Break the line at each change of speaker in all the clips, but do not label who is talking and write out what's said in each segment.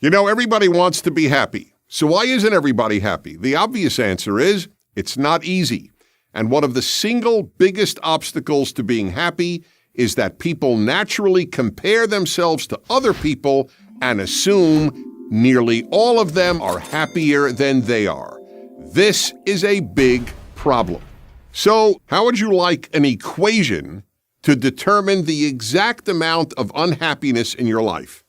You know, everybody wants to be happy. So why isn't everybody happy? The obvious answer is it's not easy. And one of the single biggest obstacles to being happy is that people naturally compare themselves to other people and assume nearly all of them are happier than they are. This is a big problem. So how would you like an equation to determine the exact amount of unhappiness in your life?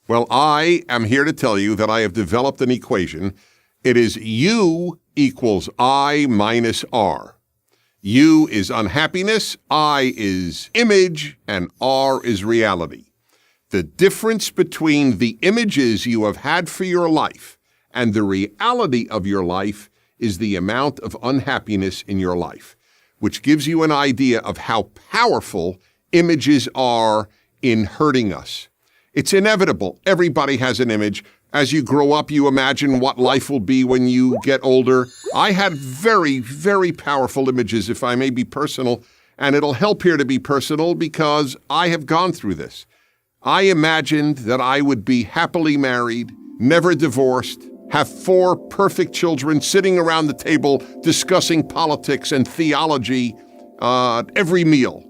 Well, I am here to tell you that I have developed an equation. It is U equals I minus R. U is unhappiness, I is image, and R is reality. The difference between the images you have had for your life and the reality of your life is the amount of unhappiness in your life, which gives you an idea of how powerful images are in hurting us. It's inevitable. Everybody has an image. As you grow up, you imagine what life will be when you get older. I had very, very powerful images, if I may be personal, and it'll help here to be personal because I have gone through this. I imagined that I would be happily married, never divorced, have 4 perfect children sitting around the table discussing politics and theology every meal.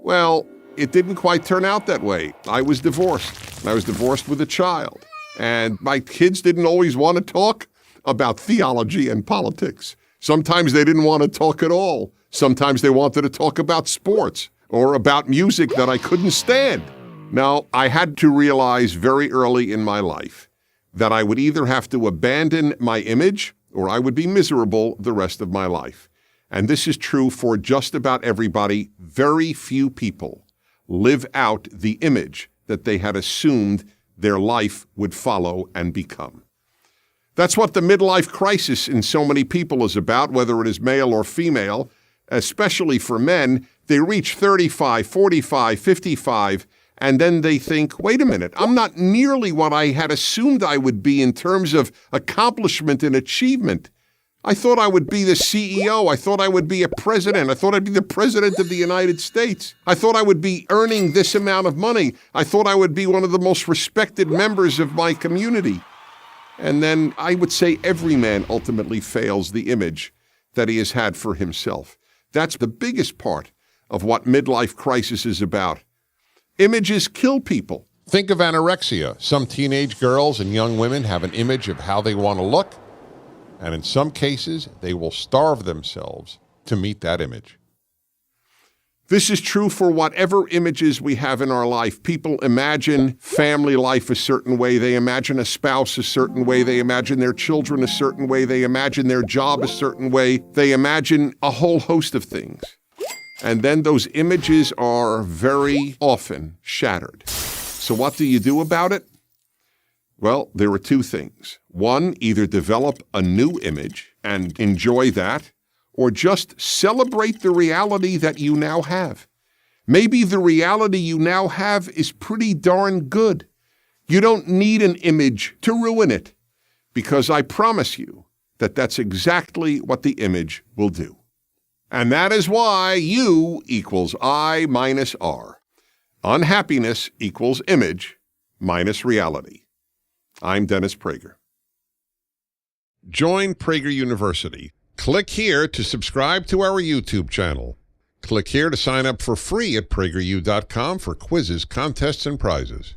Well, it didn't quite turn out that way. I was divorced. I was divorced with a child. And my kids didn't always want to talk about theology and politics. Sometimes they didn't want to talk at all. Sometimes they wanted to talk about sports or about music that I couldn't stand. Now, I had to realize very early in my life that I would either have to abandon my image or I would be miserable the rest of my life. And this is true for just about everybody. Very few people live out the image that they had assumed their life would follow and become. That's what the midlife crisis in so many people is about, whether it is male or female, especially for men. They reach 35, 45, 55, and then they think, wait a minute, I'm not nearly what I had assumed I would be in terms of accomplishment and achievement. I thought I would be the CEO. I thought I would be a president. I thought I'd be the president of the United States. I thought I would be earning this amount of money. I thought I would be one of the most respected members of my community. And then I would say every man ultimately fails the image that he has had for himself. That's the biggest part of what midlife crisis is about. Images kill people.
Think of anorexia. Some teenage girls and young women have an image of how they want to look, and in some cases, they will starve themselves to meet that image.
This is true for whatever images we have in our life. People imagine family life a certain way. They imagine a spouse a certain way. They imagine their children a certain way. They imagine their job a certain way. They imagine a whole host of things. And then those images are very often shattered. So what do you do about it? Well, there are 2 things. One, either develop a new image and enjoy that, or just celebrate the reality that you now have. Maybe the reality you now have is pretty darn good. You don't need an image to ruin it, because I promise you that that's exactly what the image will do. And that is why U equals I minus R. Unhappiness equals image minus reality. I'm Dennis Prager.
Join Prager University. Click here to subscribe to our YouTube channel. Click here to sign up for free at prageru.com for quizzes, contests, and prizes.